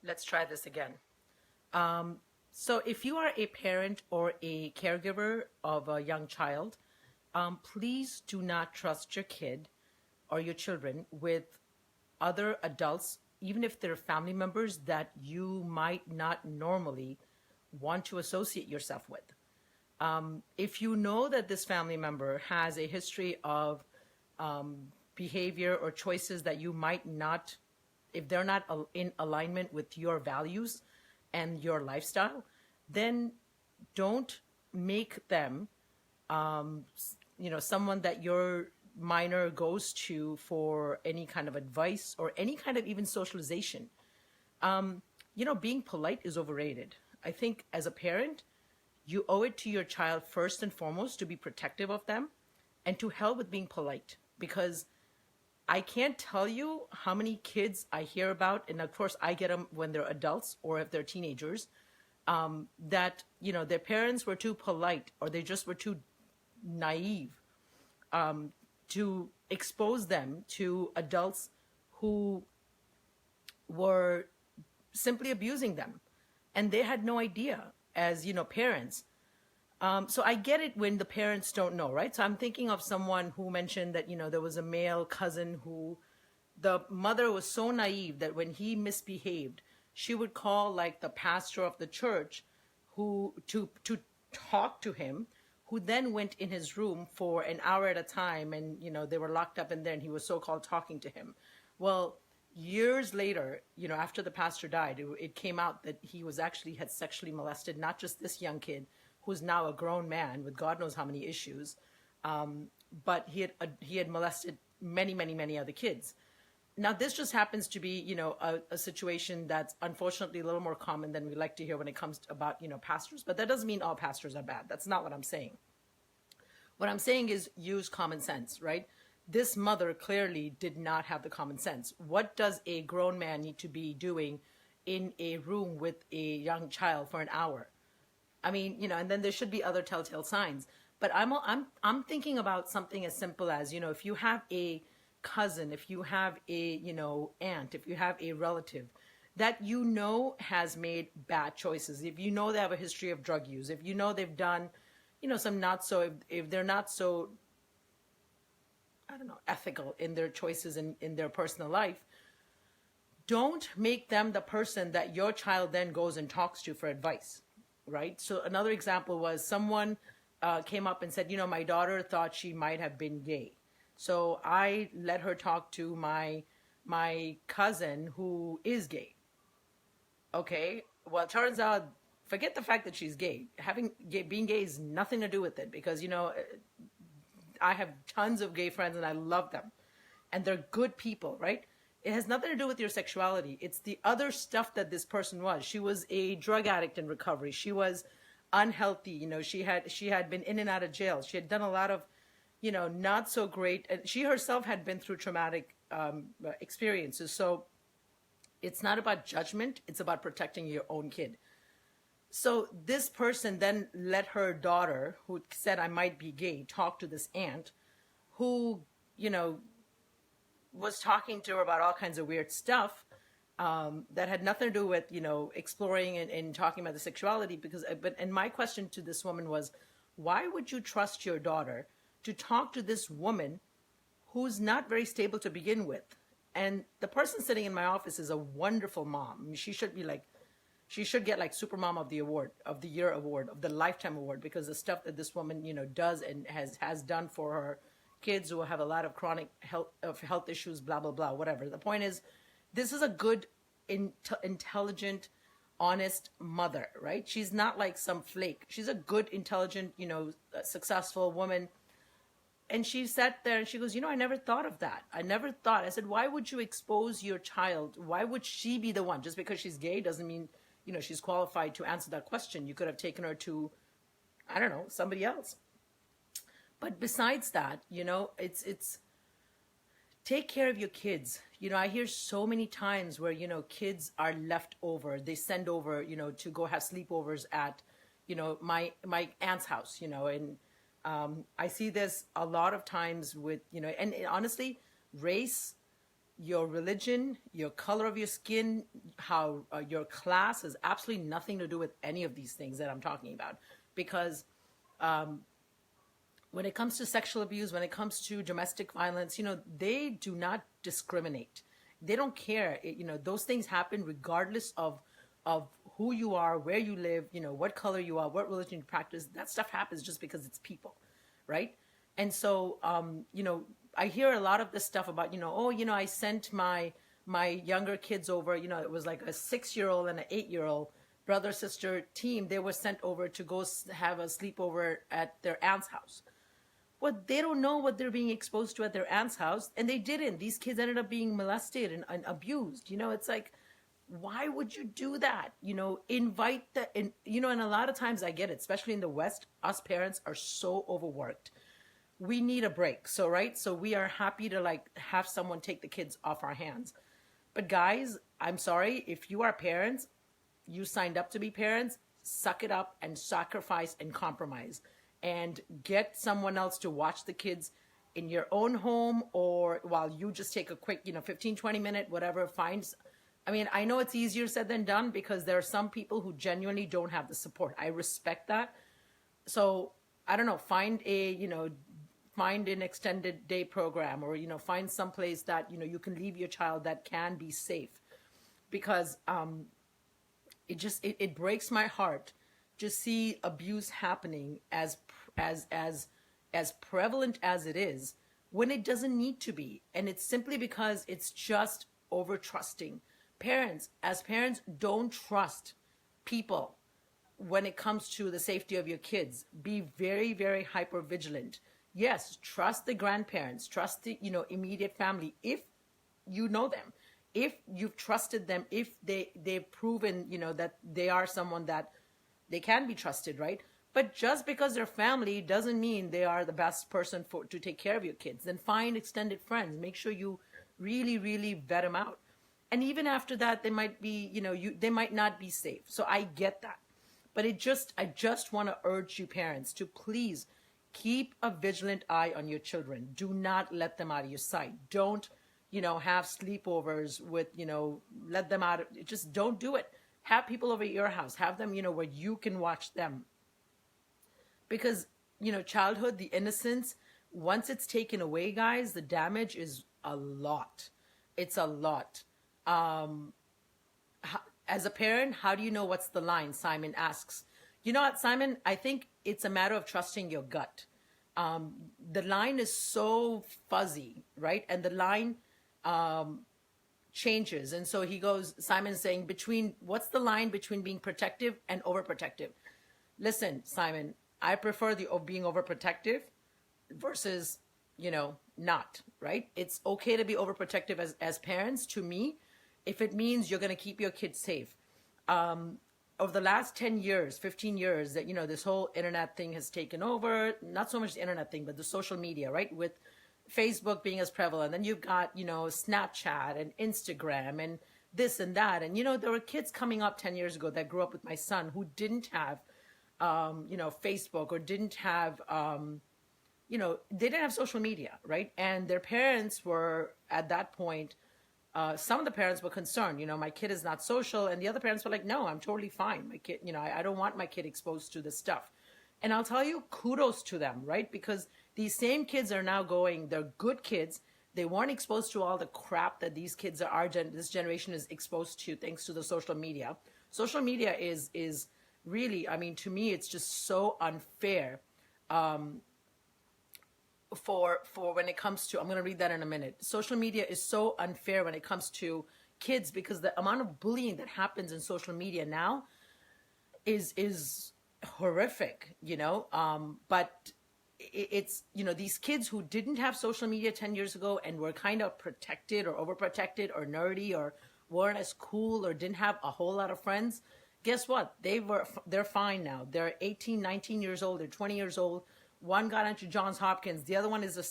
Let's try this again. So, if you are a parent or a caregiver of a young child, please do not trust your kid or your children with other adults, even if they're family members that you might not normally want to associate yourself with. If you know that this family member has a history of behavior or choices that you might not, if they're not in alignment with your values and your lifestyle, then don't make them, someone that your minor goes to for any kind of advice or any kind of even socialization. Being polite is overrated. I think as a parent, you owe it to your child first and foremost to be protective of them and to hell with being polite, because I can't tell you how many kids I hear about, and of course I get them when they're adults or if they're teenagers, that, their parents were too polite or they just were too naive to expose them to adults who were simply abusing them. And they had no idea as, parents. So I get it when the parents don't know, right? So I'm thinking of someone who mentioned that, there was a male cousin who the mother was so naive that when he misbehaved, she would call like the pastor of the church who to talk to him, who then went in his room for an hour at a time, and they were locked up in there and he was so-called talking to him. Well, years later, after the pastor died, it came out that he was actually had sexually molested not just this young kid who's now a grown man with God knows how many issues, but he had molested many, many, many other kids. Now, this just happens to be, a situation that's unfortunately a little more common than we like to hear when it comes to about, pastors. But that doesn't mean all pastors are bad. That's not what I'm saying. What I'm saying is use common sense, right? This mother clearly did not have the common sense. What does a grown man need to be doing in a room with a young child for an hour? I mean, and then there should be other telltale signs. But I'm thinking about something as simple as, if you have a cousin, if you have a, aunt, if you have a relative that has made bad choices, if they have a history of drug use, if they've done, some not so, if they're not so, I don't know, ethical in their choices in their personal life, don't make them the person that your child then goes and talks to for advice, right? So another example was someone came up and said, my daughter thought she might have been gay. So I let her talk to my cousin who is gay. Okay, well, it turns out, forget the fact that she's gay. Being gay has nothing to do with it, because, I have tons of gay friends and I love them. And they're good people, right? It has nothing to do with your sexuality. It's the other stuff that this person was. She was a drug addict in recovery. She was unhealthy. She had been in and out of jail. She had done a lot of, not so great. And she herself had been through traumatic experiences. So it's not about judgment. It's about protecting your own kid. So this person then let her daughter, who said I might be gay, talk to this aunt who, was talking to her about all kinds of weird stuff that had nothing to do with, exploring and talking about the sexuality. And my question to this woman was, why would you trust your daughter to talk to this woman who's not very stable to begin with? And the person sitting in my office is a wonderful mom. I mean, she should get like Supermom of the Year award, of the Lifetime award, because the stuff that this woman, does and has done for her kids who have a lot of chronic health issues, blah, blah, blah, whatever. The point is, this is a good, intelligent, honest mother, right? She's not like some flake. She's a good, intelligent, successful woman. And she sat there and she goes, I never thought of that. I said, why would you expose your child? Why would she be the one? Just because she's gay doesn't mean, she's qualified to answer that question. You could have taken her to, I don't know, somebody else. But besides that, it's take care of your kids. I hear so many times where, kids are left over. They send over, to go have sleepovers at, my aunt's house, and I see this a lot of times with, and honestly, race, your religion, your color of your skin, your class has absolutely nothing to do with any of these things that I'm talking about, because when it comes to sexual abuse, when it comes to domestic violence, they do not discriminate. They don't care. Those things happen regardless of who you are, where you live, what color you are, what religion you practice. That stuff happens just because it's people, right? And so, I hear a lot of this stuff about, I sent my younger kids over, it was like a 6-year-old and an 8-year-old brother sister team. They were sent over to go have a sleepover at their aunt's house. Well, they don't know what they're being exposed to at their aunt's house, and they didn't. These kids ended up being molested and abused. It's like, why would you do that? Invite and a lot of times I get it, especially in the West, us parents are so overworked. We need a break. So, right. So we are happy to have someone take the kids off our hands. But guys, I'm sorry, if you are parents, you signed up to be parents, suck it up and sacrifice and compromise and get someone else to watch the kids in your own home, or while you just take a quick, 15, 20 minute, whatever, I know it's easier said than done, because there are some people who genuinely don't have the support. I respect that. So I don't know, find an extended day program, or, find some place that, you can leave your child that can be safe, because it breaks my heart to see abuse happening as prevalent as it is, when it doesn't need to be. And it's simply because it's just over trusting. As parents, don't trust people when it comes to the safety of your kids. Be very, very hyper vigilant. Yes, trust the grandparents, trust the, immediate family, if you know them, if you've trusted them, if they've proven, that they are someone that they can be trusted, right? But just because they're family doesn't mean they are the best person to take care of your kids. Then find extended friends. Make sure you really, really vet them out. And even after that, they might be, they might not be safe. So I get that. But I just want to urge you parents to please keep a vigilant eye on your children. Do not let them out of your sight. Don't, have sleepovers with, let them out. Just don't do it. Have people over at your house. Have them, where you can watch them. Because, childhood, the innocence, once it's taken away, guys, the damage is a lot. It's a lot. As a parent, how do you know what's the line? Simon asks. You know what, Simon? I think it's a matter of trusting your gut. The line is so fuzzy, right? And the line changes. And so he goes, Simon's saying, what's the line between being protective and overprotective? Listen, Simon, I prefer the being overprotective versus, not, right? It's okay to be overprotective as parents, to me, if it means you're going to keep your kids safe. Over the last 10 years, 15 years, that, this whole internet thing has taken over, not so much the internet thing, but the social media, right? With Facebook being as prevalent. Then you've got, Snapchat and Instagram and this and that. And, there were kids coming up 10 years ago that grew up with my son who didn't have, Facebook, or didn't have, they didn't have social media, right? And their parents were, at that point, some of the parents were concerned, my kid is not social. And the other parents were like, no, I'm totally fine. My kid, I don't want my kid exposed to this stuff. And I'll tell you, kudos to them, right? Because these same kids are now they're good kids. They weren't exposed to all the crap that these kids this generation is exposed to, thanks to the social media. Social media is really, to me, it's just so unfair. For when it comes to, I'm going to read that in a minute. Social media is so unfair when it comes to kids, because the amount of bullying that happens in social media now is horrific, but it's, these kids who didn't have social media 10 years ago and were kind of protected or overprotected or nerdy or weren't as cool or didn't have a whole lot of friends. Guess what? They're fine now. They're 18, 19 years old. They're 20 years old. One got into Johns Hopkins. The other one is a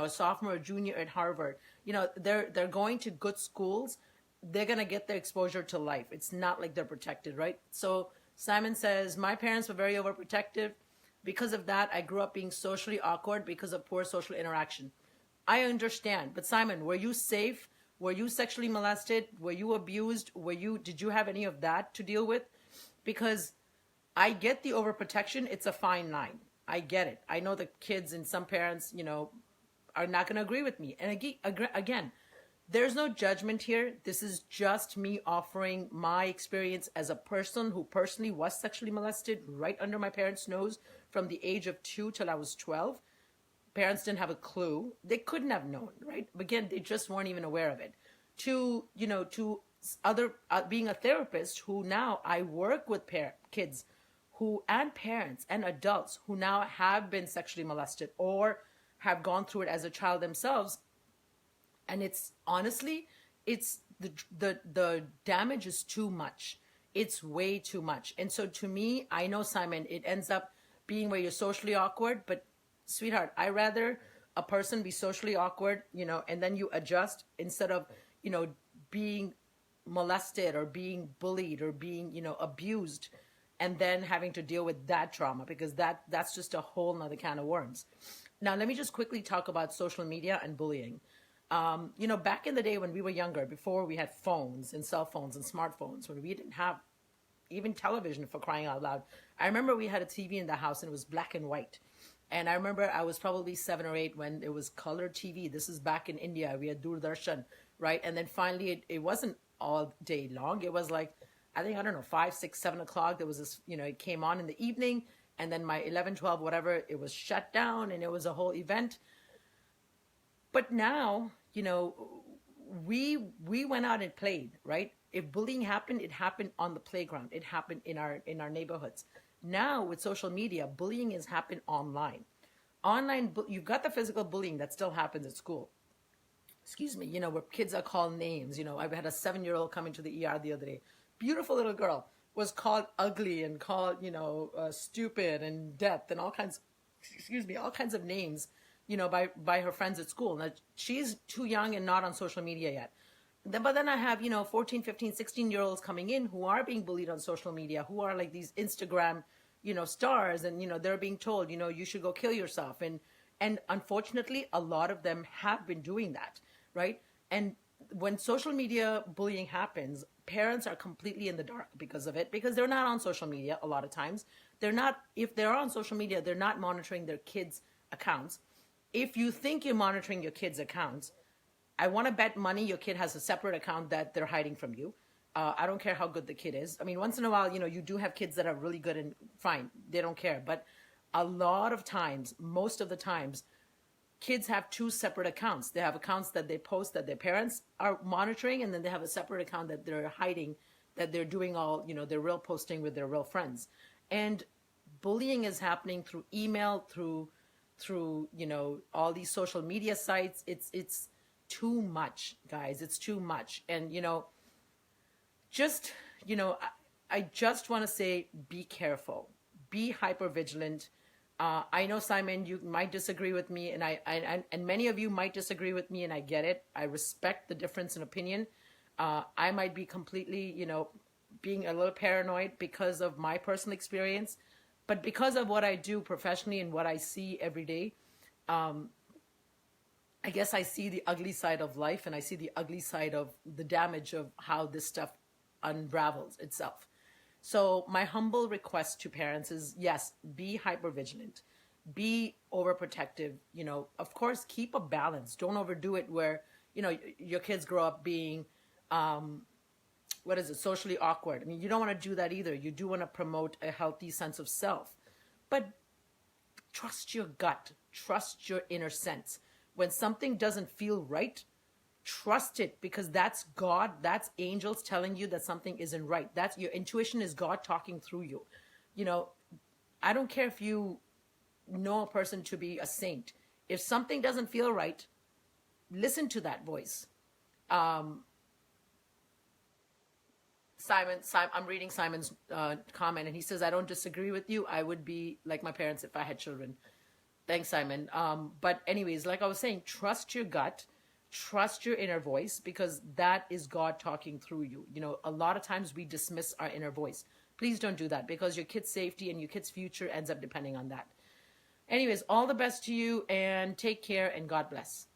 sophomore or junior at Harvard. They're going to good schools. They're going to get their exposure to life. It's not like they're protected, right? So Simon says, my parents were very overprotective. Because of that, I grew up being socially awkward because of poor social interaction. I understand. But Simon, were you safe Were you sexually molested? Were you abused? Did you have any of that to deal with? Because I get the overprotection. It's a fine line. I get it. I know the kids and some parents, are not going to agree with me. And again, there's no judgment here. This is just me offering my experience as a person who personally was sexually molested right under my parents' nose from the age of 2 till I was 12. Parents didn't have a clue. They couldn't have known, right? Again, they just weren't even aware of it. To other being a therapist who now I work with kids and parents and adults who now have been sexually molested or have gone through it as a child themselves. And it's honestly, it's the damage is too much. It's way too much. And so to me, I know, Simon, it ends up being where you're socially awkward, but sweetheart, I rather a person be socially awkward, and then you adjust instead of, being molested or being bullied or being, abused and then having to deal with that trauma, because that's just a whole nother can of worms. Now, let me just quickly talk about social media and bullying. Back in the day when we were younger, before we had phones and cell phones and smartphones, when we didn't have even television, for crying out loud, I remember we had a TV in the house and it was black and white. And I remember I was probably 7 or 8 when it was color TV. This is back in India. We had Doordarshan, right? And then finally it wasn't all day long. It was like, I think, I don't know, 5, 6, 7 o'clock. There was this, it came on in the evening. And then my 11, 12, whatever, it was shut down and it was a whole event. But now, we went out and played, right? If bullying happened, it happened on the playground. It happened in our neighborhoods. Now with social media, bullying has happened online. You've got the physical bullying that still happens at school. Excuse me, where kids are called names. I've had a 7-year-old come into the ER the other day. Beautiful little girl was called ugly and called, stupid and death and all kinds of names, by her friends at school. Now, she's too young and not on social media yet. But then I have, 14, 15, 16-year-olds coming in who are being bullied on social media, who are like these Instagram, stars. And, they're being told, you should go kill yourself. And unfortunately, a lot of them have been doing that, right? And when social media bullying happens, parents are completely in the dark because of it, because they're not on social media a lot of times. If they're on social media, they're not monitoring their kids' accounts. If you think you're monitoring your kids' accounts, I want to bet money your kid has a separate account that they're hiding from you. I don't care how good the kid is. I mean, once in a while, you do have kids that are really good and fine. They don't care. But a lot of times, most of the times, kids have 2 separate accounts. They have accounts that they post that their parents are monitoring, and then they have a separate account that they're hiding, that they're doing all, their real posting with their real friends. And bullying is happening through email, through all these social media sites. It's too much, guys. It's too much. And, I just want to say, be careful, be hyper vigilant. I know, Simon, you might disagree with me, and and many of you might disagree with me, and I get it. I respect the difference in opinion. I might be completely, being a little paranoid because of my personal experience, but because of what I do professionally and what I see every day, I guess I see the ugly side of life, and I see the ugly side of the damage of how this stuff unravels itself. So my humble request to parents is, yes, be hypervigilant, be overprotective, of course, keep a balance. Don't overdo it where, your kids grow up being, socially awkward. I mean, you don't want to do that either. You do want to promote a healthy sense of self, but trust your gut, trust your inner sense. When something doesn't feel right, trust it, because that's God, that's angels telling you that something isn't right. That's your intuition, is God talking through you. I don't care if you know a person to be a saint. If something doesn't feel right, listen to that voice. Simon, I'm reading Simon's comment, and he says, I don't disagree with you. I would be like my parents if I had children. Thanks, Simon. But anyways, like I was saying, trust your gut, trust your inner voice, because that is God talking through you. A lot of times we dismiss our inner voice. Please don't do that, because your kid's safety and your kid's future ends up depending on that. Anyways, all the best to you, and take care, and God bless.